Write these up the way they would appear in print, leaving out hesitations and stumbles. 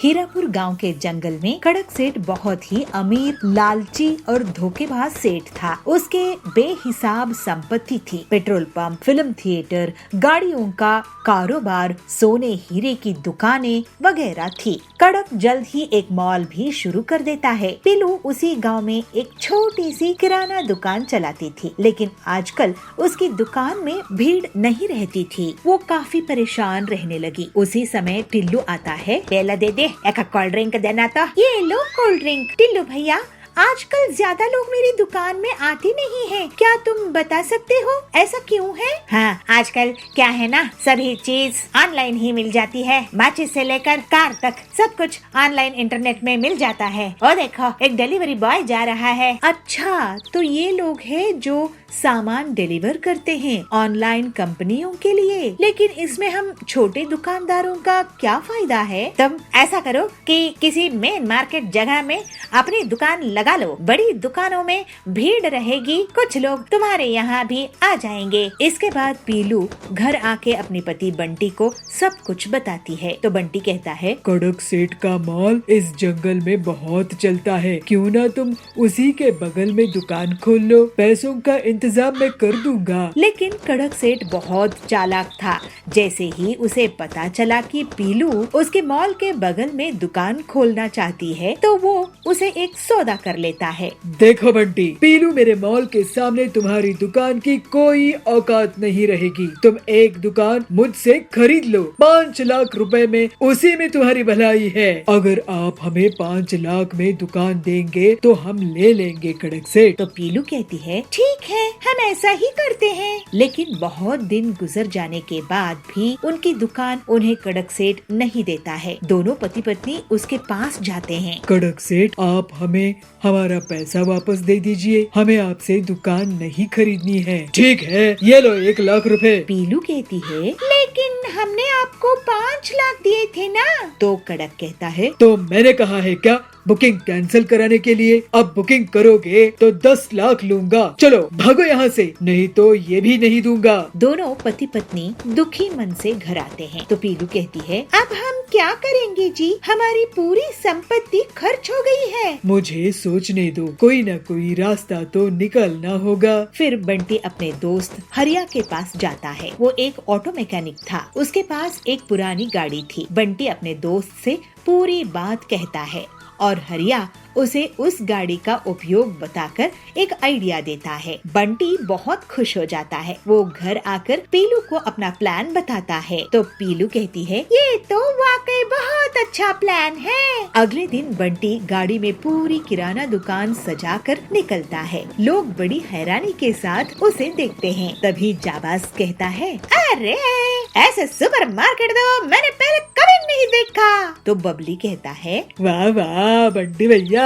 हीरापुर गांव के जंगल में कड़क सेठ बहुत ही अमीर, लालची और धोखेबाज सेठ था। उसके बेहिसाब संपत्ति थी। पेट्रोल पंप, फिल्म थिएटर, गाड़ियों का कारोबार, सोने हीरे की दुकानें वगैरह थी। कड़क जल्द ही एक मॉल भी शुरू कर देता है। पीलू उसी गांव में एक छोटी सी किराना दुकान चलाती थी, लेकिन आजकल उसकी दुकान में भीड़ नहीं रहती थी। वो काफी परेशान रहने लगी। उसी समय टिल्लू आता है। पेला दे दे, एक कोल्ड ड्रिंक देना तो। ये लो कोल्ड ड्रिंक। टिल्लू भैया, आजकल ज्यादा लोग मेरी दुकान में आते नहीं हैं। क्या तुम बता सकते हो ऐसा क्यों है? हाँ, आजकल क्या है ना, सभी चीज ऑनलाइन ही मिल जाती है। माचिस से लेकर कार तक सब कुछ ऑनलाइन इंटरनेट में मिल जाता है। और देखो, एक डिलीवरी बॉय जा रहा है। अच्छा, तो ये लोग हैं जो सामान डिलीवर करते हैं ऑनलाइन कंपनियों के लिए। लेकिन इसमें हम छोटे दुकानदारों का क्या फायदा है? तुम ऐसा करो कि किसी मेन मार्केट जगह में अपनी दुकान लगा लो। बड़ी दुकानों में भीड़ रहेगी, कुछ लोग तुम्हारे यहाँ भी आ जाएंगे। इसके बाद पीलू घर आके अपने पति बंटी को सब कुछ बताती है। तो बंटी कहता है, कड़क सेठ का मॉल इस जंगल में बहुत चलता है, क्यों ना तुम उसी के बगल में दुकान खोल लो, पैसों का इंतजाम मैं कर दूंगा। लेकिन कड़क सेठ बहुत चालाक था। जैसे ही उसे पता चला कि पीलू उसके मॉल के बगल में दुकान खोलना चाहती है, तो वो उसे एक सौदा कर लेता है। देखो बंटी, पीलू मेरे मॉल के सामने तुम्हारी दुकान की कोई औकात नहीं रहेगी। तुम एक दुकान मुझसे खरीद लो 5 लाख रुपए में, उसी में तुम्हारी भलाई है। अगर आप हमें 5 लाख में दुकान देंगे तो हम ले लेंगे कड़क सेठ। तो पीलू कहती है, ठीक है, हम ऐसा ही करते हैं। लेकिन बहुत दिन गुजर जाने के बाद भी उनकी दुकान उन्हें कड़क सेठ नहीं देता है। दोनों पति पत्नी उसके पास जाते हैं। कड़क सेठ, आप हमें हमारा पैसा वापस दे दीजिए, हमें आपसे दुकान नहीं खरीदनी है। ठीक है, ये लो 1 लाख रुपए। पीलू कहती है, लेकिन हमने आपको 5 लाख दिए थे ना। तो कड़क कहता है, तो मैंने कहा है क्या बुकिंग कैंसिल कराने के लिए? अब बुकिंग करोगे तो 10 लाख लूंगा। चलो भागो यहाँ से, नहीं तो ये भी नहीं दूंगा। दोनों पति पत्नी दुखी मन से घर आते हैं। तो पीलू कहती है, अब हम क्या करेंगे जी, हमारी पूरी संपत्ति खर्च हो गई है। मुझे सोचने दो, कोई न कोई रास्ता तो निकलना होगा। फिर बंटी अपने दोस्त हरिया के पास जाता है। वो एक ऑटो मैकेनिक था। उसके पास एक पुरानी गाड़ी थी। बंटी अपने दोस्त से पूरी बात कहता है और हरिया उसे उस गाड़ी का उपयोग बताकर एक आइडिया देता है। बंटी बहुत खुश हो जाता है। वो घर आकर पीलू को अपना प्लान बताता है। तो पीलू कहती है, ये तो वाकई बहुत अच्छा प्लान है। अगले दिन बंटी गाड़ी में पूरी किराना दुकान सजाकर निकलता है। लोग बड़ी हैरानी के साथ उसे देखते हैं। तभी जाबाज कहता है, अरे ऐसे सुपर मार्केट तो मैंने पहले कभी नहीं देखा। तो बबली कहता है, वाह वाह बंटी भैया,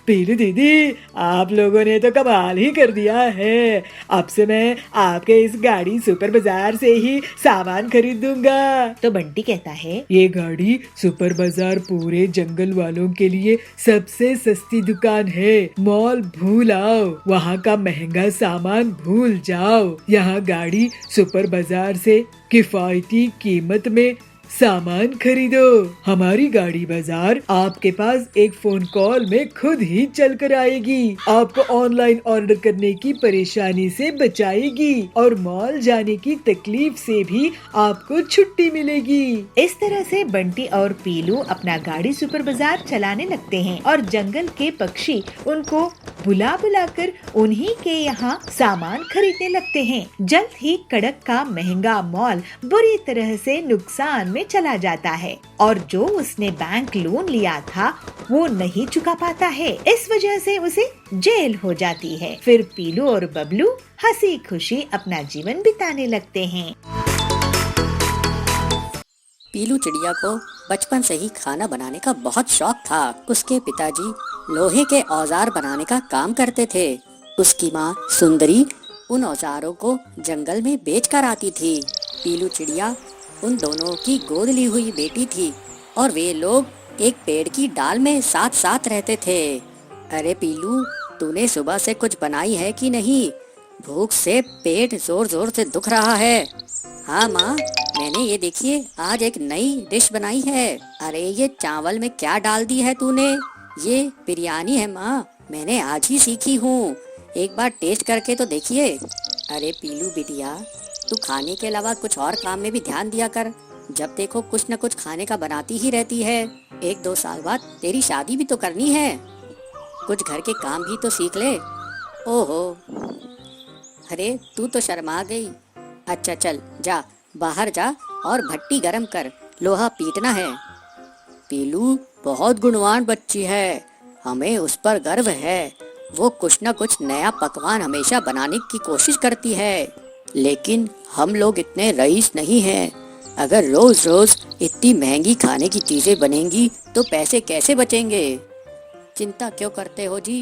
पीलू दीदी, आप लोगों ने तो कमाल ही कर दिया है। अब से मैं आपके इस गाड़ी सुपर बाजार से ही सामान खरीद दूंगा। तो बंटी कहता है, ये गाड़ी सुपर बाजार पूरे जंगल वालों के लिए सबसे सस्ती दुकान है। मॉल भूल आओ, वहाँ का महंगा सामान भूल जाओ। यहाँ गाड़ी सुपर बाजार से किफायती कीमत में सामान खरीदो। हमारी गाड़ी बाजार आपके पास एक फोन कॉल में खुद ही चल कर आएगी, आपको ऑनलाइन ऑर्डर करने की परेशानी से बचाएगी और मॉल जाने की तकलीफ से भी आपको छुट्टी मिलेगी। इस तरह से बंटी और पीलू अपना गाड़ी सुपर बाजार चलाने लगते हैं और जंगल के पक्षी उनको बुला बुलाकर उन्हीं के यहाँ सामान खरीदने लगते हैं। जल्द ही कड़क का महंगा मॉल बुरी तरह से नुकसान में चला जाता है और जो उसने बैंक लोन लिया था वो नहीं चुका पाता है। इस वजह से उसे जेल हो जाती है। फिर पीलू और बबलू हंसी खुशी अपना जीवन बिताने लगते हैं। पीलू चिड़िया को बचपन से ही खाना बनाने का बहुत शौक था। उसके पिताजी लोहे के औजार बनाने का काम करते थे। उसकी माँ सुंदरी उन औजारों को जंगल में बेच कर आती थी। पीलू चिड़िया उन दोनों की गोद ली हुई बेटी थी और वे लोग एक पेड़ की डाल में साथ साथ रहते थे। अरे पीलू, तूने सुबह से कुछ बनाई है कि नहीं? भूख से पेट जोर जोर से दुख रहा है। हाँ माँ, मैंने ये देखिए आज एक नई डिश बनाई है। अरे ये चावल में क्या डाल दी है तूने? ये बिरयानी है माँ, मैंने आज ही सीखी हूँ। एक बार टेस्ट करके तो देखिए। अरे पीलू बिटिया, तू खाने के अलावा कुछ और काम में भी ध्यान दिया कर। जब देखो कुछ न कुछ खाने का बनाती ही रहती है। 1-2 साल बाद तेरी शादी भी तो करनी है, कुछ घर के काम भी तो सीख ले। ओहो, अरे तू तो शर्मा गई। अच्छा चल जा, बाहर जा और भट्टी गरम कर, लोहा पीटना है। पीलू बहुत गुणवान बच्ची है, हमें उस पर गर्व है। वो कुछ न कुछ नया पकवान हमेशा बनाने की कोशिश करती है। लेकिन हम लोग इतने रईस नहीं हैं। अगर रोज रोज इतनी महंगी खाने की चीजें बनेंगी तो पैसे कैसे बचेंगे? चिंता क्यों करते हो जी?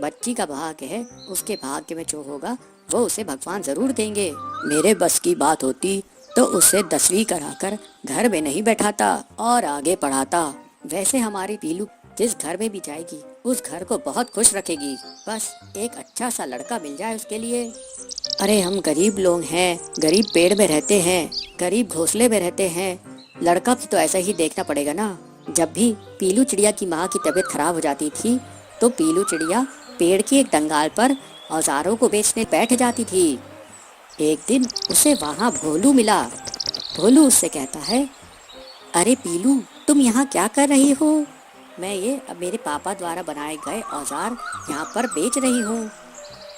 बच्ची का भाग्य है, उसके भाग्य में जो होगा वो उसे भगवान जरूर देंगे। मेरे बस की बात होती तो उसे 10वीं कराकर घर में नहीं बैठाता और आगे पढ़ाता। वैसे हमारी पीलू जिस घर में भी जाएगी उस घर को बहुत खुश रखेगी। बस एक अच्छा सा लड़का मिल जाए उसके लिए। अरे हम गरीब लोग हैं, गरीब पेड़ में रहते हैं, गरीब घोंसले में रहते हैं। लड़का भी तो ऐसा ही देखना पड़ेगा ना। जब भी पीलू चिड़िया की माँ की तबीयत खराब हो जाती थी तो पीलू चिड़िया पेड़ की एक डंगाल पर औजारों को बेचने बैठ जाती थी। एक दिन उसे वहाँ भोलू मिला। भोलू उससे कहता है, अरे पीलू, तुम यहाँ क्या कर रही हो? मैं ये मेरे पापा द्वारा बनाए गए औजार यहाँ पर बेच रही हूँ।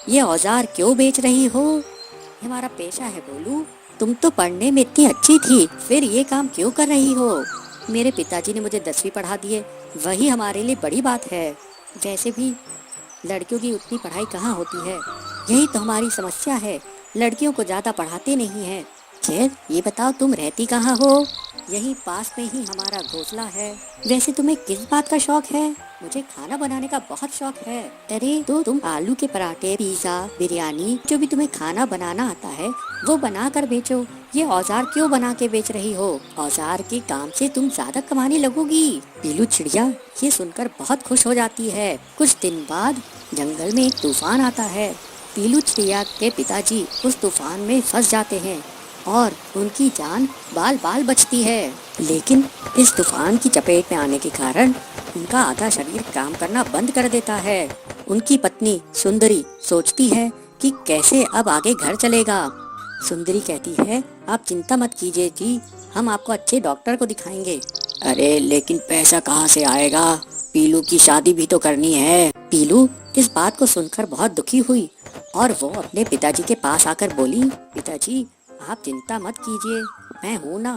ये औजार क्यों बेच रही हो? ये हमारा पेशा है भोलू। तुम तो पढ़ने में इतनी अच्छी थी, फिर ये काम क्यों कर रही हो? मेरे पिताजी ने मुझे 10वीं पढ़ा दिए, वही हमारे लिए बड़ी बात है। वैसे भी लड़कियों की उतनी पढ़ाई कहाँ होती है, यही तो हमारी समस्या है। लड़कियों को ज्यादा पढ़ाते नहीं हैं। खैर ये बताओ तुम रहती कहाँ हो? यही पास में ही हमारा घोंसला है। वैसे तुम्हें किस बात का शौक है? मुझे खाना बनाने का बहुत शौक है। अरे तो तुम आलू के पराठे, पिज्जा, बिरयानी, जो भी तुम्हें खाना बनाना आता है वो बना कर बेचो। ये औजार क्यों बना के बेच रही हो? औजार के काम से तुम ज्यादा कमाने लगोगी। पीलू चिड़िया ये सुनकर बहुत खुश हो जाती है। कुछ दिन बाद जंगल में एक तूफान आता है। पीलू चिड़िया के पिताजी उस तूफान में फंस जाते हैं और उनकी जान बाल बाल बचती है। लेकिन इस तूफान की चपेट में आने के कारण उनका आधा शरीर काम करना बंद कर देता है। उनकी पत्नी सुंदरी सोचती है कि कैसे अब आगे घर चलेगा। सुंदरी कहती है, आप चिंता मत कीजिए जी, हम आपको अच्छे डॉक्टर को दिखाएंगे। अरे लेकिन पैसा कहाँ से आएगा? पीलू की शादी भी तो करनी है। पीलू इस बात को सुनकर बहुत दुखी हुई और वो अपने पिताजी के पास आकर बोली, पिताजी आप चिंता मत कीजिए, मैं हूँ ना,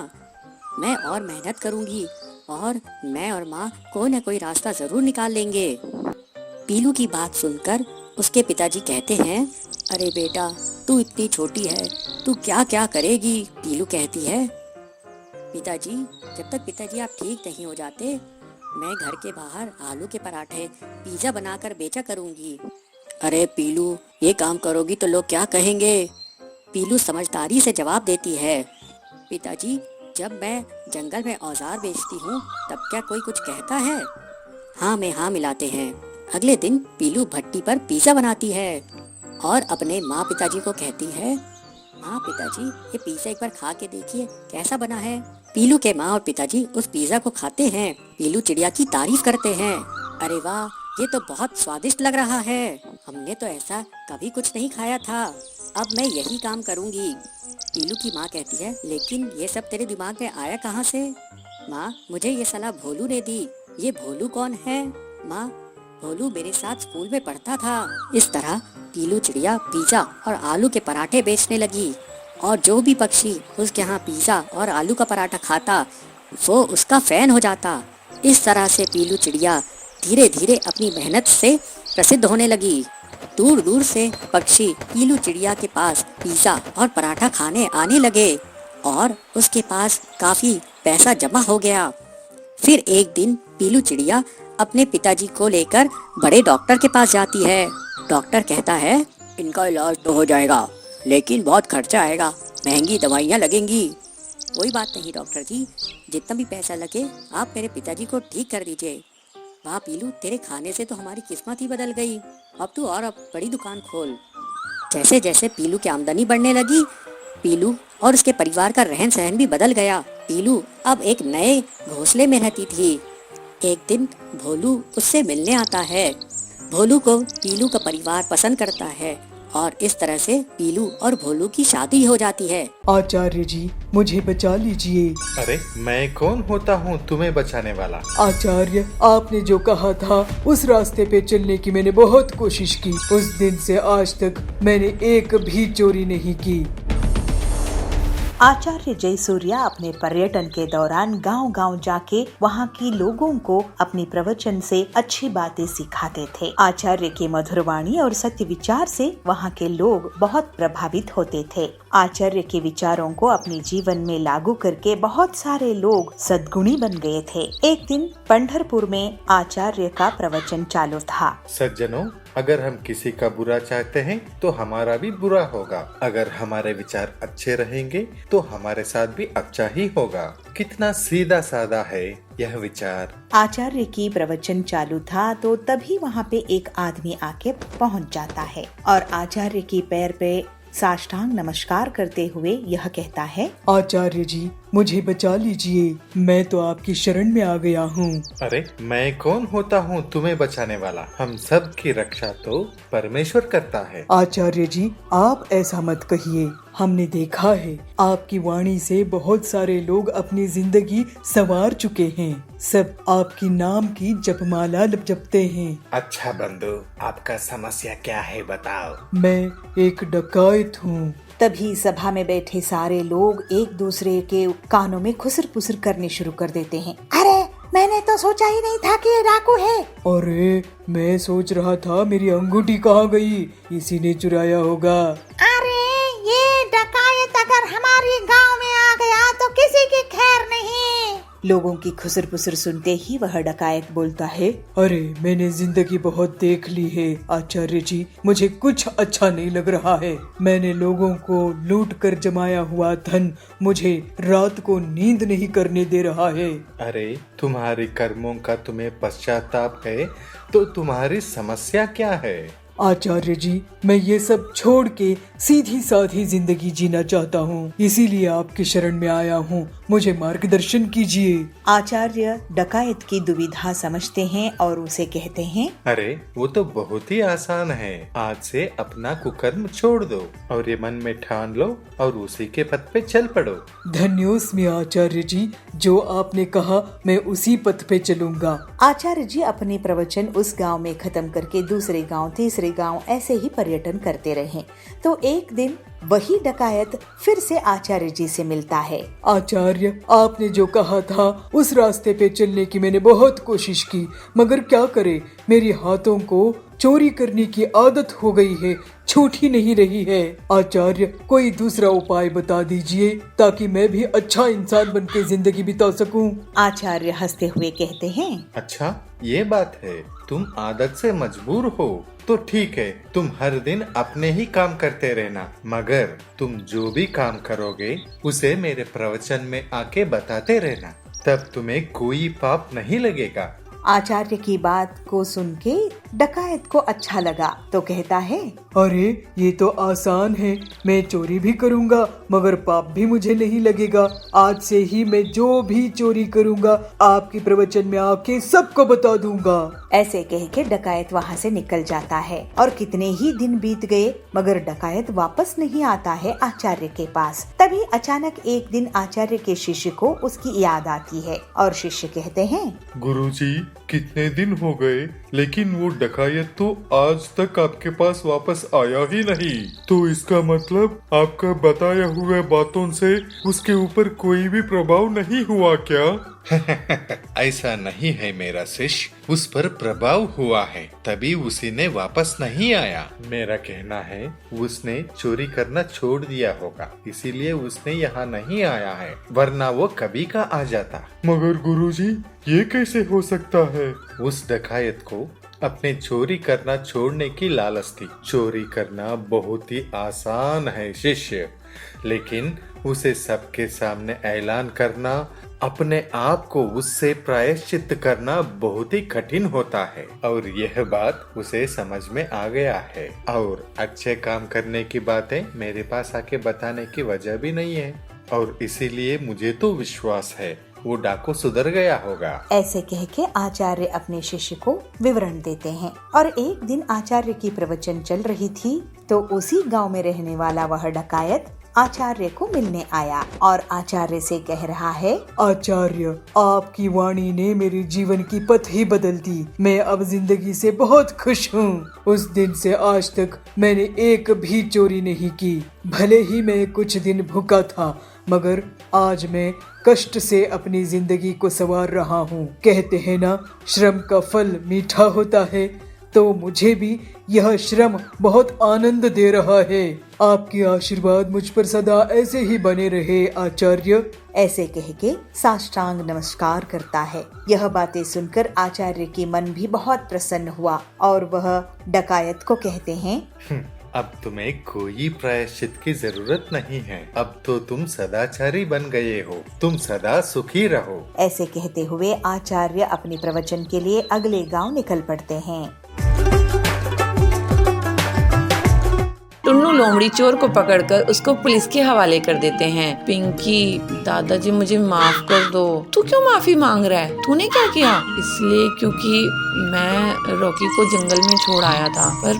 मैं और मेहनत करूँगी और मैं और माँ कोई न कोई रास्ता जरूर निकाल लेंगे। पीलू की बात सुनकर उसके पिताजी कहते हैं, अरे बेटा तू इतनी छोटी है, तू क्या क्या करेगी? पीलू कहती है, पिताजी जब तक पिताजी आप ठीक नहीं हो जाते मैं घर के बाहर आलू के पराठे, पिज्जा बनाकर बेचा करूँगी। अरे पीलू ये काम करोगी तो लोग क्या कहेंगे? पीलू समझदारी से जवाब देती है, पिताजी जब मैं जंगल में औजार बेचती हूँ तब क्या कोई कुछ कहता है? हाँ में हाँ मिलाते हैं। अगले दिन पीलू भट्टी पर पिज्जा बनाती है और अपने माँ पिताजी को कहती है, माँ पिताजी ये पिज्जा एक बार खा के देखिए कैसा बना है। पीलू के माँ और पिताजी उस पिज्जा को खाते हैं। पीलू चिड़िया की तारीफ करते हैं, अरे वाह ये तो बहुत स्वादिष्ट लग रहा है, हमने तो ऐसा कभी कुछ नहीं खाया था, अब मैं यही काम करूँगी। पीलू की माँ कहती है, लेकिन ये सब तेरे दिमाग में आया कहाँ से? माँ मुझे ये सलाह भोलू ने दी। ये भोलू कौन है? माँ भोलू मेरे साथ स्कूल में पढ़ता था। इस तरह पीलू चिड़िया पिज्जा और आलू के पराठे बेचने लगी और जो भी पक्षी उसके यहाँ पिज्जा और आलू का पराठा खाता वो उसका फैन हो जाता। इस तरह से पीलू चिड़िया धीरे धीरे अपनी मेहनत से प्रसिद्ध होने लगी। दूर दूर से पक्षी पीलू चिड़िया के पास पिज्जा और पराठा खाने आने लगे और उसके पास काफी पैसा जमा हो गया। फिर एक दिन पीलू चिड़िया अपने पिताजी को लेकर बड़े डॉक्टर के पास जाती है। डॉक्टर कहता है, इनका इलाज तो हो जाएगा लेकिन बहुत खर्चा आएगा, महंगी दवाइयाँ लगेंगी। कोई बात नहीं डॉक्टर जी, जितना भी पैसा लगे आप मेरे पिताजी को ठीक कर दीजिए। वाह पीलू तेरे खाने से तो हमारी किस्मत ही बदल गई, अब तू और अब बड़ी दुकान खोल। जैसे जैसे पीलू की आमदनी बढ़ने लगी पीलू और उसके परिवार का रहन सहन भी बदल गया। पीलू अब एक नए घोंसले में रहती थी। एक दिन भोलू उससे मिलने आता है। भोलू को पीलू का परिवार पसंद करता है और इस तरह से पीलू और भोलू की शादी हो जाती है। आचार्य जी, मुझे बचा लीजिए। अरे मैं कौन होता हूँ तुम्हें बचाने वाला? आचार्य, आपने जो कहा था उस रास्ते पे चलने की मैंने बहुत कोशिश की। उस दिन से आज तक मैंने एक भी चोरी नहीं की। आचार्य जयसूर्या अपने पर्यटन के दौरान गांव-गांव जाके वहां की लोगों को अपनी प्रवचन से अच्छी बातें सिखाते थे। आचार्य की मधुर वाणी और सत्य विचार से वहां के लोग बहुत प्रभावित होते थे। आचार्य के विचारों को अपने जीवन में लागू करके बहुत सारे लोग सद्गुणी बन गए थे। एक दिन पंढरपुर में आचार्य का प्रवचन चालू था। सज्जनों, अगर हम किसी का बुरा चाहते हैं तो हमारा भी बुरा होगा। अगर हमारे विचार अच्छे रहेंगे तो हमारे साथ भी अच्छा ही होगा। कितना सीधा साधा है यह विचार। आचार्य की प्रवचन चालू था तो तभी वहाँ पे एक आदमी आके पहुँच जाता है और आचार्य की पैर पे साष्टांग नमस्कार करते हुए यह कहता है, आचार्य जी, मुझे बचा लीजिए, मैं तो आपकी शरण में आ गया हूँ। अरे मैं कौन होता हूँ तुम्हें बचाने वाला? हम सब की रक्षा तो परमेश्वर करता है। आचार्य जी, आप ऐसा मत कहिए। हमने देखा है आपकी वाणी से बहुत सारे लोग अपनी जिंदगी संवार चुके हैं। सब आपकी नाम की जपमाला जपते हैं। अच्छा बंधु, आपका समस्या क्या है बताओ। मैं एक डकैत हूँ। तभी सभा में बैठे सारे लोग एक दूसरे के कानों में खुसर पुसर करने शुरू कर देते हैं। अरे मैंने तो सोचा ही नहीं था कि ये डाकू है। अरे मैं सोच रहा था मेरी अंगूठी कहाँ गई, इसी ने चुराया होगा। अरे ये डकायत अगर हमारे गांव में आ गया तो किसी की खैर नहीं। लोगों की खुसर पुसर सुनते ही वह डकायत बोलता है, अरे मैंने जिंदगी बहुत देख ली है आचार्य जी, मुझे कुछ अच्छा नहीं लग रहा है। मैंने लोगों को लूट कर जमाया हुआ धन मुझे रात को नींद नहीं करने दे रहा है। अरे तुम्हारी कर्मों का तुम्हें पश्चाताप है तो तुम्हारी समस्या क्या है? आचार्य जी, मैं ये सब छोड़ के सीधी साधी जिंदगी जीना चाहता हूँ, इसीलिए आपकी शरण में आया हूँ, मुझे मार्गदर्शन कीजिए। आचार्य डकायत की दुविधा समझते हैं और उसे कहते हैं, अरे वो तो बहुत ही आसान है। आज से अपना कुकर्म छोड़ दो और ये मन में ठान लो और उसी के पथ पे चल पड़ो। धन्योस्मि आचार्य जी, जो आपने कहा मैं उसी पथ पे चलूंगा। आचार्य जी अपने प्रवचन उस गांव में खत्म करके दूसरे गांव, तीसरे गांव ऐसे ही पर्यटन करते रहे। तो एक दिन वही डकायत फिर से आचार्य जी से मिलता है। आचार्य, आपने जो कहा था उस रास्ते पे चलने की मैंने बहुत कोशिश की, मगर क्या करे, मेरे हाथों को चोरी करने की आदत हो गई है, छूट ही नहीं रही है। आचार्य, कोई दूसरा उपाय बता दीजिए ताकि मैं भी अच्छा इंसान बन के जिंदगी बिता सकूं। आचार्य हंसते हुए कहते हैं, अच्छा ये बात है, तुम आदत से मजबूर हो तो ठीक है, तुम हर दिन अपने ही काम करते रहना, मगर तुम जो भी काम करोगे उसे मेरे प्रवचन में आके बताते रहना, तब तुम्हें कोई पाप नहीं लगेगा। आचार्य की बात को सुन के डकायत को अच्छा लगा तो कहता है, अरे ये तो आसान है, मैं चोरी भी करूंगा मगर पाप भी मुझे नहीं लगेगा। आज से ही मैं जो भी चोरी करूंगा आपके प्रवचन में आके सबको बता दूंगा। ऐसे कह के डकायत वहाँ से निकल जाता है और कितने ही दिन बीत गए मगर डकायत वापस नहीं आता है आचार्य के पास। तभी अचानक एक दिन आचार्य के शिष्य को उसकी याद आती है और शिष्य कहते हैं, गुरुजी, कितने दिन हो गए लेकिन वो डकायत तो आज तक आपके पास वापस आया ही नहीं, तो इसका मतलब आपका बताया हुए बातों से उसके ऊपर कोई भी प्रभाव नहीं हुआ क्या? ऐसा नहीं है मेरा शिष्य, उस पर प्रभाव हुआ है तभी उसी ने वापस नहीं आया। मेरा कहना है उसने चोरी करना छोड़ दिया होगा, इसीलिए उसने यहाँ नहीं आया है, वरना वो कभी का आ जाता। मगर गुरुजी, ये कैसे हो सकता है? उस डकायत को अपने चोरी करना छोड़ने की लालच थी। चोरी करना बहुत ही आसान है शिष्य, लेकिन उसे सबके सामने ऐलान करना अपने आप को उससे प्रायश्चित करना बहुत ही कठिन होता है और यह बात उसे समझ में आ गया है और अच्छे काम करने की बातें मेरे पास आके बताने की वजह भी नहीं है और इसीलिए मुझे तो विश्वास है वो डाकू सुधर गया होगा। ऐसे कह के आचार्य अपने शिष्य को विवरण देते हैं और एक दिन आचार्य की प्रवचन चल रही थी तो उसी गांव में रहने वाला वह डकायत आचार्य को मिलने आया और आचार्य से कह रहा है, आचार्य, आपकी वाणी ने मेरे जीवन की पथ ही बदल दी। मैं अब जिंदगी से बहुत खुश हूँ। उस दिन से आज तक मैंने एक भी चोरी नहीं की। भले ही मैं कुछ दिन भूखा था मगर आज मैं कष्ट से अपनी जिंदगी को संवार रहा हूँ। कहते हैं ना, श्रम का फल मीठा होता है, तो मुझे भी यह श्रम बहुत आनंद दे रहा है। आपके आशीर्वाद मुझ पर सदा ऐसे ही बने रहे आचार्य। ऐसे कह के साष्टांग नमस्कार करता है। यह बातें सुनकर आचार्य की मन भी बहुत प्रसन्न हुआ और वह डकायत को कहते हैं, अब तुम्हें कोई प्रायश्चित की जरूरत नहीं है। अब तो तुम सदाचारी बन गए हो। तुम सदा सुखी रहो। ऐसे कहते हुए आचार्य अपने प्रवचन के लिए अगले गांव निकल पड़ते हैं। टुन्नू लोमड़ी चोर को पकड़कर उसको पुलिस के हवाले कर देते हैं। पिंकी, दादाजी मुझे माफ कर दो। तू क्यों माफी मांग रहा है? तूने क्या किया? इसलिए क्योंकि मैं रॉकी को जंगल में छोड़ आया था। पर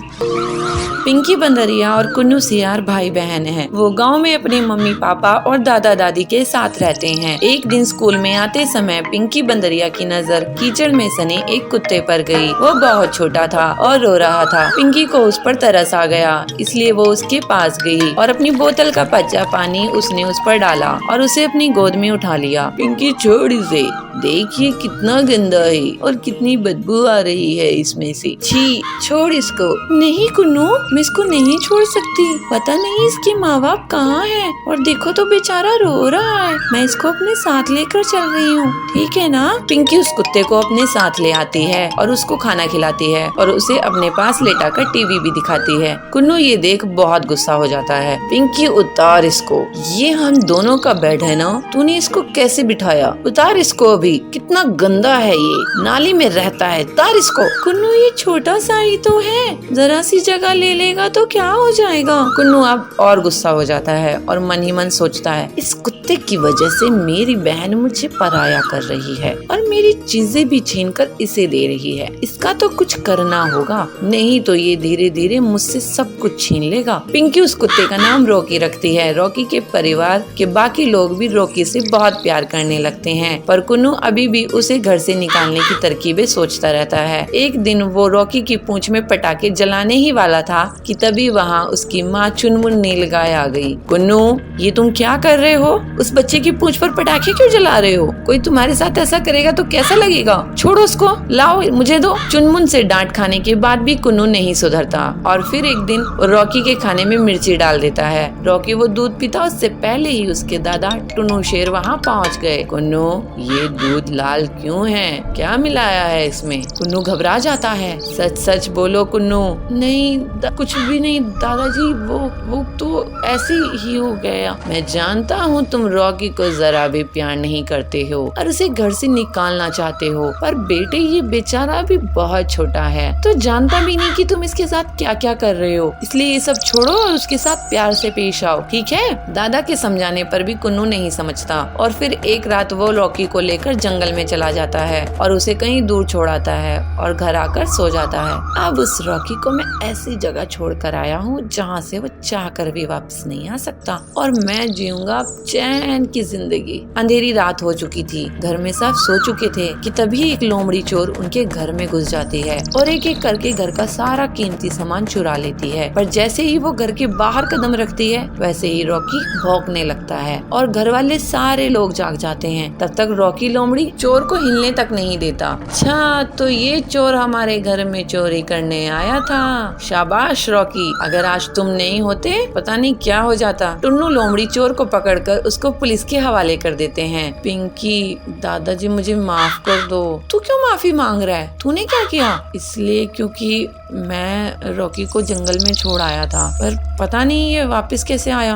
पिंकी बंदरिया और कुन्नू सियार भाई बहन हैं। वो गांव में अपने मम्मी पापा और दादा दादी के साथ रहते हैं। एक दिन स्कूल में आते समय पिंकी बंदरिया की नजर कीचड़ में सने एक कुत्ते पर गई। वो बहुत छोटा था और रो रहा था। पिंकी को उस पर तरस आ गया, इसलिए वो उसके पास गई और अपनी बोतल का कच्चा पानी उसने उस पर डाला और उसे अपनी गोद में उठा लिया। पिंकी, छोड़ इसे, देखिए कितना गंदा है और कितनी बदबू आ रही है इसमें से। छी, छोड़ इसको। नहीं कुन्नू, मैं इसको नहीं छोड़ सकती। पता नहीं इसके माँ बाप कहाँ हैं और देखो तो बेचारा रो रहा है। मैं इसको अपने साथ लेकर चल रही हूँ, ठीक है ना? पिंकी उस कुत्ते को अपने साथ ले आती है और उसको खाना खिलाती है और उसे अपने पास लेटाकर टीवी भी दिखाती है। कुन्नू ये देख बहुत गुस्सा हो जाता है। पिंकी, उतार इसको। ये हम दोनों का बेड है ना, तूने इसको कैसे बिठाया? उतार इसको अभी, कितना गंदा है ये, नाली में रहता है, उतार इसको। कुन्नू, ये छोटा सा ही तो है, जरा सी जगह ले लेगा तो क्या हो जाएगा? कुन्नू अब और गुस्सा हो जाता है और मन ही मन सोचता है, इस कुत्ते की वजह से मेरी बहन मुझे पराया कर रही है और मेरी चीजें भी छीन कर इसे दे रही है। इसका तो कुछ करना होगा, नहीं तो ये धीरे धीरे मुझसे सब कुछ छीन लेगा। पिंकी उस कुत्ते का नाम रॉकी रखती है। रॉकी के परिवार के बाकी लोग भी रॉकी से बहुत प्यार करने लगते हैं, पर कुन्नू अभी भी उसे घर से निकालने की तरकीबें सोचता रहता है। एक दिन वो रॉकी की पूंछ में पटाखे जलाने ही वाला था कि तभी वहाँ उसकी माँ चुनमुन नीलगाय आ गई। कुन्नू, ये तुम क्या कर रहे हो? उस बच्चे की पूंछ पर पटाखे क्यों जला रहे हो? कोई तुम्हारे साथ ऐसा करेगा तो कैसा लगेगा? छोड़ो उसको, लाओ मुझे दो। चुनमुन से डांट खाने के बाद भी कुन्नू नहीं सुधरता और फिर एक दिन रॉकी के खाने में मिर्ची डाल देता है। रॉकी वो दूध पीता उससे पहले ही उसके दादा टुन्नू शेर वहाँ पहुँच गए। कुन्नू, ये दूध लाल क्यों है? क्या मिलाया है इसमें? कुन्नू घबरा जाता है। सच सच बोलो कुन्नू। नहीं, कुछ भी नहीं दादाजी, वो तो ऐसे ही हो गया। मैं जानता हूँ तुम रॉकी को जरा भी प्यार नहीं करते हो और उसे घर से निकालना चाहते हो, पर बेटे ये बेचारा भी बहुत छोटा है, तो जानता भी नहीं कि तुम इसके साथ क्या क्या कर रहे हो। इसलिए ये सब छोड़ो और उसके साथ प्यार से पेश आओ, ठीक है? दादा के समझाने पर भी कुन्नू नहीं समझता और फिर एक रात वो रॉकी को लेकर जंगल में चला जाता है और उसे कहीं दूर छोड़ाता है और घर आकर सो जाता है। अब उस रॉकी को मैं ऐसी जगह छोड़ कर आया हूँ जहाँ से वो चाह कर भी वापस नहीं आ सकता और मैं जीऊंगा चैन की जिंदगी। अंधेरी रात हो चुकी थी, घर में सब सो चुके थे कि तभी एक लोमड़ी चोर उनके घर में घुस जाती है और एक एक करके घर का सारा कीमती सामान चुरा लेती है। पर जैसे ही वो घर के बाहर कदम रखती है वैसे ही रॉकी भौंकने लगता है और घर वाले सारे लोग जाग जाते हैं। तब तक रॉकी लोमड़ी चोर को हिलने तक नहीं देता। अच्छा, तो ये चोर हमारे घर में चोरी करने आया था। शाबाश रॉकी, अगर आज तुम नहीं होते पता नहीं क्या हो जाता। टुन्नू लोमड़ी चोर को पकड़कर उसको पुलिस के हवाले कर देते हैं। पिंकी, दादाजी मुझे माफ कर दो। तू क्यों माफी मांग रहा है? तूने क्या किया? इसलिए क्योंकि मैं रॉकी को जंगल में छोड़ आया था, पर पता नहीं ये वापस कैसे आया।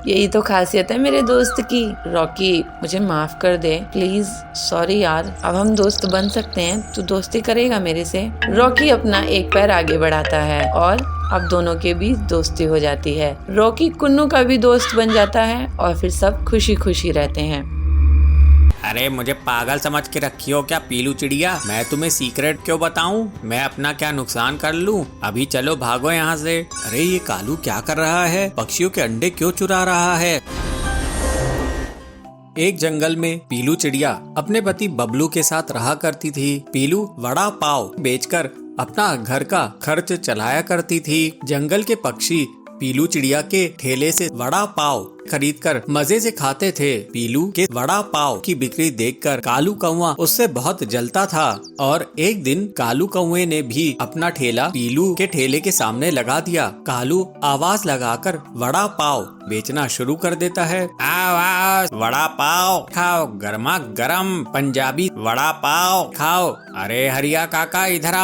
यही तो खासियत है मेरे दोस्त की। रॉकी मुझे माफ कर दे प्लीज। सॉरी यार, अब हम दोस्त बन सकते हैं, तू दोस्ती करेगा मेरे से? रॉकी अपना एक पैर आगे बढ़ाता है और अब दोनों के बीच दोस्ती हो जाती है। रॉकी कुन्नू का भी दोस्त बन जाता है और फिर सब खुशी खुशी रहते हैं। अरे मुझे पागल समझ के रखी हो क्या पीलू चिड़िया? मैं तुम्हें सीक्रेट क्यों बताऊं? मैं अपना क्या नुकसान कर लूं? अभी चलो भागो यहाँ से। अरे ये कालू क्या कर रहा है? पक्षियों के अंडे क्यों चुरा रहा है? एक जंगल में पीलू चिड़िया अपने पति बबलू के साथ रहा करती थी। पीलू वड़ा पाव बेचकर अपना घर का खर्च चलाया करती थी। जंगल के पक्षी पीलू चिड़िया के ठेले से वड़ा पाव खरीदकर मजे से खाते थे। पीलू के वड़ा पाव की बिक्री देखकर कालू कौवा उससे बहुत जलता था और एक दिन कालू कौवे ने भी अपना ठेला पीलू के ठेले के सामने लगा दिया। कालू आवाज लगाकर वड़ा पाव बेचना शुरू कर देता है। आओ आओ वड़ा पाव खाओ, गर्मा गर्म पंजाबी वड़ा पाव खाओ। अरे हरिया काका इधर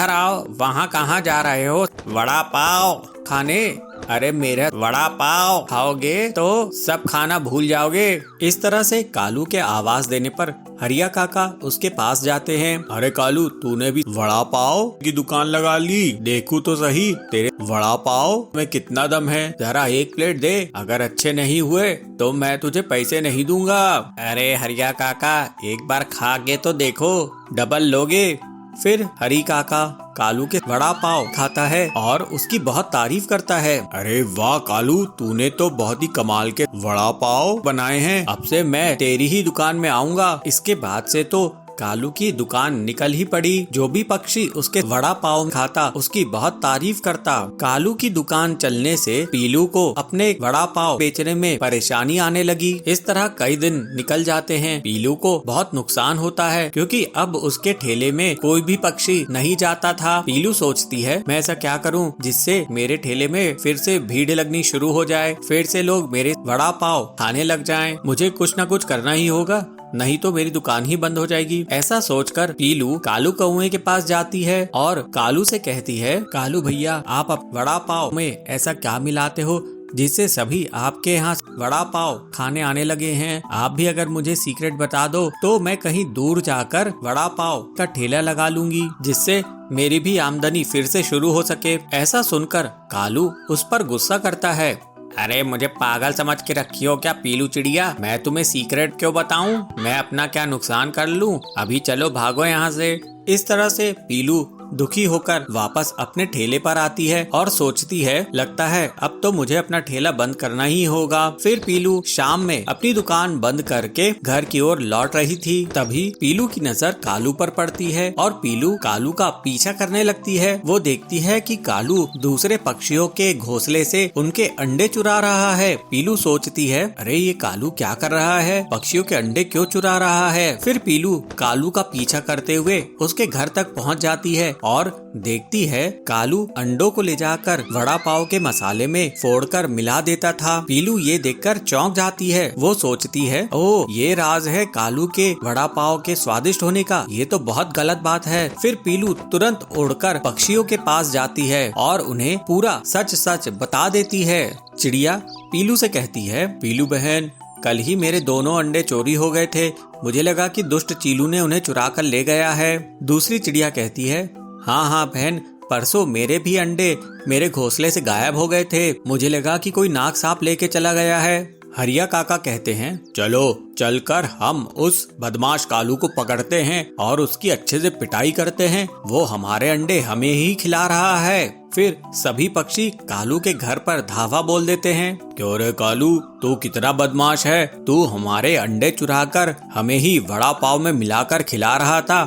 आओ, वहाँ कहाँ जा रहे हो वड़ा पाव खाने? अरे मेरा वड़ा पाव खाओगे तो सब खाना भूल जाओगे। इस तरह से कालू के आवाज देने पर हरिया काका उसके पास जाते हैं। अरे कालू, तूने भी वड़ा पाव की दुकान लगा ली? देखूं तो सही तेरे वड़ा पाव में कितना दम है, जरा एक प्लेट दे। अगर अच्छे नहीं हुए तो मैं तुझे पैसे नहीं दूंगा। अरे हरिया काका, एक बार खा के तो देखो, डबल लोगे। फिर हरी काका कालू के वड़ा पाव खाता है और उसकी बहुत तारीफ करता है। अरे वाह कालू, तूने तो बहुत ही कमाल के वड़ा पाव बनाए हैं। अब से मैं तेरी ही दुकान में आऊंगा। इसके बाद से तो कालू की दुकान निकल ही पड़ी। जो भी पक्षी उसके वड़ा पाव खाता उसकी बहुत तारीफ करता। कालू की दुकान चलने से पीलू को अपने वड़ा पाव बेचने में परेशानी आने लगी। इस तरह कई दिन निकल जाते हैं। पीलू को बहुत नुकसान होता है क्योंकि अब उसके ठेले में कोई भी पक्षी नहीं जाता था। पीलू सोचती है, मैं ऐसा क्या करूं जिससे मेरे ठेले में फिर से भीड़ लगनी शुरू हो जाए, फिर से लोग मेरे वड़ा पाव खाने लग जाएं। मुझे कुछ न कुछ करना ही होगा, नहीं तो मेरी दुकान ही बंद हो जाएगी। ऐसा सोचकर पीलू कालू कौवे के पास जाती है और कालू से कहती है, कालू भैया, आप वड़ा पाव में ऐसा क्या मिलाते हो जिससे सभी आपके यहाँ वड़ा पाव खाने आने लगे हैं? आप भी अगर मुझे सीक्रेट बता दो तो मैं कहीं दूर जाकर वड़ा पाव का ठेला लगा लूंगी, जिससे मेरी भी आमदनी फिर से शुरू हो सके। ऐसा सुनकर कालू उस पर गुस्सा करता है। अरे मुझे पागल समझ के रखी हो क्या पीलू चिड़िया? मैं तुम्हें सीक्रेट क्यों बताऊं? मैं अपना क्या नुकसान कर लूं? अभी चलो भागो यहाँ से। इस तरह से पीलू दुखी होकर वापस अपने ठेले पर आती है और सोचती है, लगता है अब तो मुझे अपना ठेला बंद करना ही होगा। फिर पीलू शाम में अपनी दुकान बंद करके घर की ओर लौट रही थी। तभी पीलू की नजर कालू पर पड़ती है और पीलू कालू का पीछा करने लगती है। वो देखती है कि कालू दूसरे पक्षियों के घोंसले से उनके अंडे चुरा रहा है। पीलू सोचती है, अरे ये कालू क्या कर रहा है? पक्षियों के अंडे क्यों चुरा रहा है? फिर पीलू कालू का पीछा करते हुए उसके घर तक पहुँच जाती है और देखती है कालू अंडों को ले जाकर वड़ा पाव के मसाले में फोड़कर मिला देता था। पीलू ये देखकर चौंक जाती है। वो सोचती है, ओह ये राज है कालू के वड़ा पाव के स्वादिष्ट होने का। ये तो बहुत गलत बात है। फिर पीलू तुरंत उड़कर पक्षियों के पास जाती है और उन्हें पूरा सच सच बता देती है। चिड़िया पीलू से कहती है, पीलू बहन, कल ही मेरे दोनों अंडे चोरी हो गए थे। मुझे लगा कि दुष्ट चीलू ने उन्हें चुरा कर ले गया है। दूसरी चिड़िया कहती है, हाँ बहन, परसों मेरे भी अंडे मेरे घोंसले से गायब हो गए थे। मुझे लगा कि कोई नाग सांप लेके चला गया है। हरिया काका कहते हैं, चलो चलकर हम उस बदमाश कालू को पकड़ते हैं और उसकी अच्छे से पिटाई करते हैं। वो हमारे अंडे हमें ही खिला रहा है। फिर सभी पक्षी कालू के घर पर धावा बोल देते हैं, क्यों रे कालू, तू कितना बदमाश है? तू हमारे अंडे चुराकर हमें ही वड़ा पाव में मिलाकर खिला रहा था।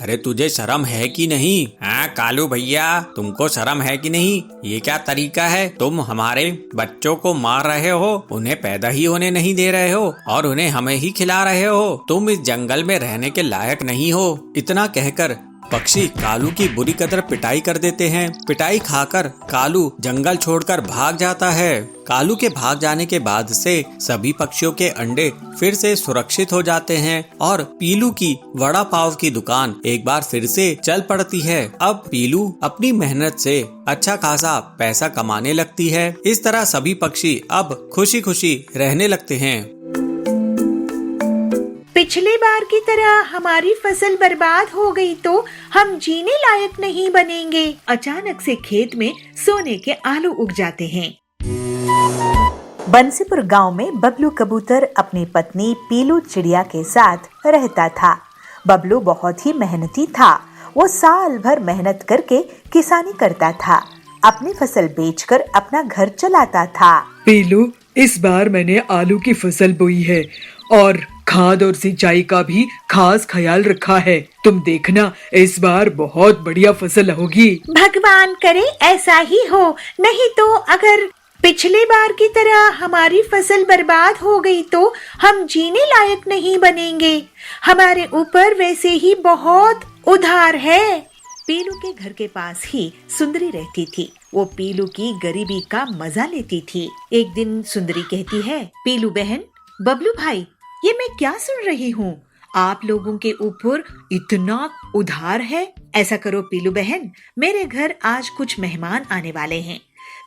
अरे तुझे शर्म है कि नहीं? हाँ कालू भैया, तुमको शर्म है कि नहीं? ये क्या तरीका है? तुम हमारे बच्चों को मार रहे हो, उन्हें पैदा ही होने नहीं दे रहे हो और उन्हें हमें ही खिला रहे हो। तुम इस जंगल में रहने के लायक नहीं हो। इतना कहकर पक्षी कालू की बुरी कदर पिटाई कर देते हैं। पिटाई खाकर कालू जंगल छोड़कर भाग जाता है। कालू के भाग जाने के बाद से सभी पक्षियों के अंडे फिर से सुरक्षित हो जाते हैं और पीलू की वड़ा पाव की दुकान एक बार फिर से चल पड़ती है। अब पीलू अपनी मेहनत से अच्छा खासा पैसा कमाने लगती है। इस तरह सभी पक्षी अब खुशी खुशी रहने लगते हैं। पिछली बार की तरह हमारी फसल बर्बाद हो गई तो हम जीने लायक नहीं बनेंगे। अचानक से खेत में सोने के आलू उग जाते हैं। बंसीपुर गांव में बबलू कबूतर अपनी पत्नी पीलू चिड़िया के साथ रहता था। बबलू बहुत ही मेहनती था। वो साल भर मेहनत करके किसानी करता था। अपनी फसल बेचकर अपना घर चलाता था। पीलू, इस बार मैंने आलू की फसल बोई है और खाद और सिंचाई का भी खास ख्याल रखा है। तुम देखना, इस बार बहुत बढ़िया फसल होगी। भगवान करे ऐसा ही हो, नहीं तो अगर पिछली बार की तरह हमारी फसल बर्बाद हो गई तो हम जीने लायक नहीं बनेंगे। हमारे ऊपर वैसे ही बहुत उधार है। पीलू के घर के पास ही सुंदरी रहती थी। वो पीलू की गरीबी का मजा लेती थी। एक दिन सुंदरी कहती है, पीलू बहन, बबलू भाई, ये मैं क्या सुन रही हूँ? आप लोगों के ऊपर इतना उधार है। ऐसा करो पीलू बहन, मेरे घर आज कुछ मेहमान आने वाले हैं।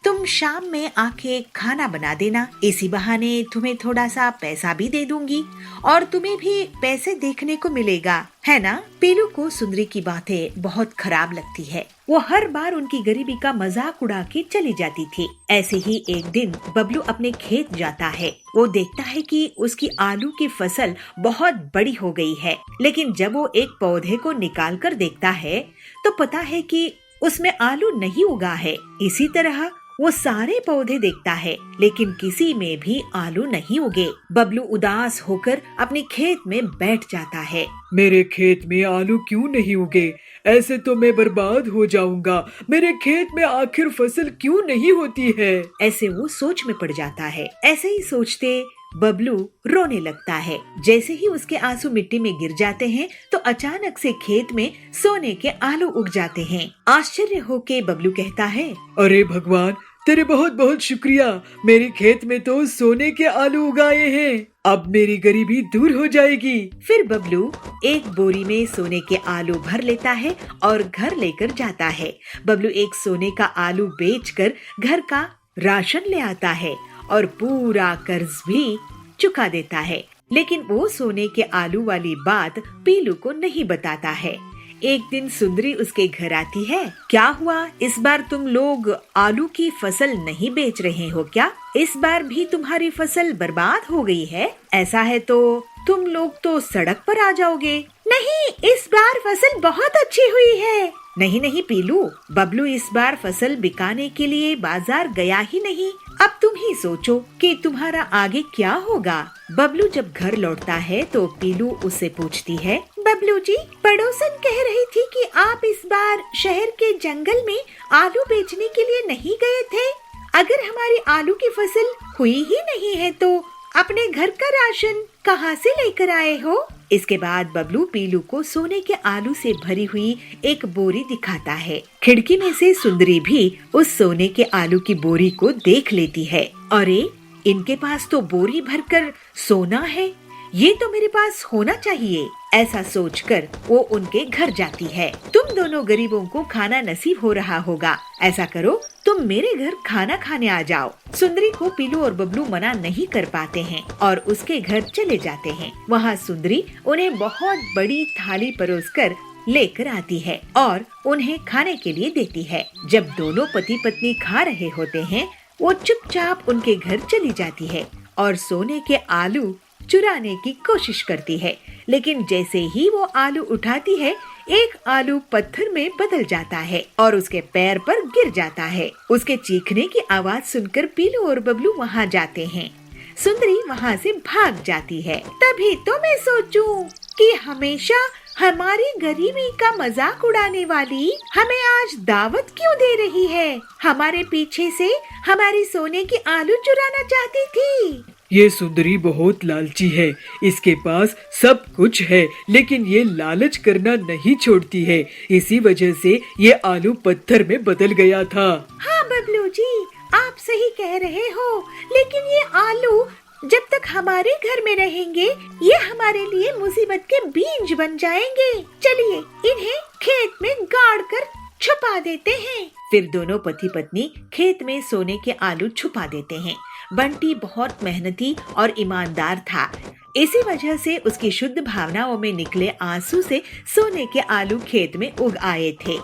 तुम शाम में आके खाना बना देना। इसी बहाने तुम्हें थोड़ा सा पैसा भी दे दूंगी और तुम्हें भी पैसे देखने को मिलेगा, है ना? पीलू को सुंदरी की बातें बहुत खराब लगती है। वो हर बार उनकी गरीबी का मजाक उड़ा के चली जाती थी। ऐसे ही एक दिन बबलू अपने खेत जाता है। वो देखता है कि उसकी आलू की फसल बहुत बड़ी हो गई है, लेकिन जब वो एक पौधे को निकाल कर देखता है तो पता है कि उसमें आलू नहीं उगा है। इसी तरह वो सारे पौधे देखता है, लेकिन किसी में भी आलू नहीं उगे। बबलू उदास होकर अपने खेत में बैठ जाता है। मेरे खेत में आलू क्यों नहीं उगे? ऐसे तो मैं बर्बाद हो जाऊंगा। मेरे खेत में आखिर फसल क्यों नहीं होती है? ऐसे वो सोच में पड़ जाता है। ऐसे ही सोचते बबलू रोने लगता है। जैसे ही उसके आंसू मिट्टी में गिर जाते हैं तो अचानक से खेत में सोने के आलू उग जाते हैं। आश्चर्य होके बबलू कहता है, अरे भगवान, तेरे बहुत बहुत शुक्रिया। मेरे खेत में तो सोने के आलू उगाए हैं। अब मेरी गरीबी दूर हो जाएगी। फिर बबलू एक बोरी में सोने के आलू भर लेता है और घर लेकर जाता है। बबलू एक सोने का आलू बेचकर घर का राशन ले आता है और पूरा कर्ज भी चुका देता है। लेकिन वो सोने के आलू वाली बात पीलू को नहीं बताता है। एक दिन सुंदरी उसके घर आती है। क्या हुआ, इस बार तुम लोग आलू की फसल नहीं बेच रहे हो क्या? इस बार भी तुम्हारी फसल बर्बाद हो गई है? ऐसा है तो तुम लोग तो सड़क पर आ जाओगे। नहीं, इस बार फसल बहुत अच्छी हुई है। नहीं नहीं पीलू, बबलू इस बार फसल बिकाने के लिए बाजार गया ही नहीं। अब तुम ही सोचो कि तुम्हारा आगे क्या होगा। बबलू जब घर लौटता है तो पीलू उससे पूछती है, बबलू जी, पड़ोसन कह रही थी कि आप इस बार शहर के जंगल में आलू बेचने के लिए नहीं गए थे। अगर हमारी आलू की फसल हुई ही नहीं है तो अपने घर का राशन कहाँ से लेकर आए हो? इसके बाद बबलू पीलू को सोने के आलू से भरी हुई एक बोरी दिखाता है। खिड़की में से सुंदरी भी उस सोने के आलू की बोरी को देख लेती है। अरे, इनके पास तो बोरी भरकर सोना है, ये तो मेरे पास होना चाहिए। ऐसा सोचकर वो उनके घर जाती है। तुम दोनों गरीबों को खाना नसीब हो रहा होगा। ऐसा करो, तुम मेरे घर खाना खाने आ जाओ। सुंदरी को पीलू और बबलू मना नहीं कर पाते हैं और उसके घर चले जाते हैं। वहाँ सुंदरी उन्हें बहुत बड़ी थाली परोसकर लेकर आती है और उन्हें खाने के लिए देती है। जब दोनों पति पत्नी खा रहे होते हैं, वो चुपचाप उनके घर चली जाती है और सोने के आलू चुराने की कोशिश करती है। लेकिन जैसे ही वो आलू उठाती है, एक आलू पत्थर में बदल जाता है और उसके पैर पर गिर जाता है। उसके चीखने की आवाज सुनकर पीलू और बबलू वहाँ जाते हैं। सुंदरी वहाँ से भाग जाती है। तभी तो मैं सोचूं कि हमेशा हमारी गरीबी का मजाक उड़ाने वाली हमें आज दावत क्यों दे रही है? हमारे पीछे से हमारी सोने की आलू चुराना चाहती थी। ये सुंदरी बहुत लालची है। इसके पास सब कुछ है, लेकिन ये लालच करना नहीं छोड़ती है। इसी वजह से ये आलू पत्थर में बदल गया था। हाँ बबलू जी, आप सही कह रहे हो, लेकिन ये आलू जब तक हमारे घर में रहेंगे ये हमारे लिए मुसीबत के बीज बन जाएंगे। चलिए इन्हें खेत में गाड़ कर छुपा देते हैं। फिर दोनों पति पत्नी खेत में सोने के आलू छुपा देते हैं। बंटी बहुत मेहनती और ईमानदार था। इसी वजह से उसकी शुद्ध भावनाओं में निकले आंसू से सोने के आलू खेत में उग आए थे।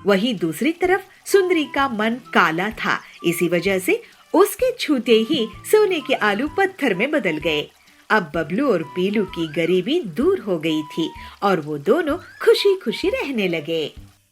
वहीं दूसरी तरफ सुंदरी का मन काला था। इसी वजह से उसके छूते ही सोने के आलू पत्थर में बदल गए। अब बबलू और पीलू की गरीबी दूर हो गई थी और वो दोनों खुशी खुशी रहने लगे।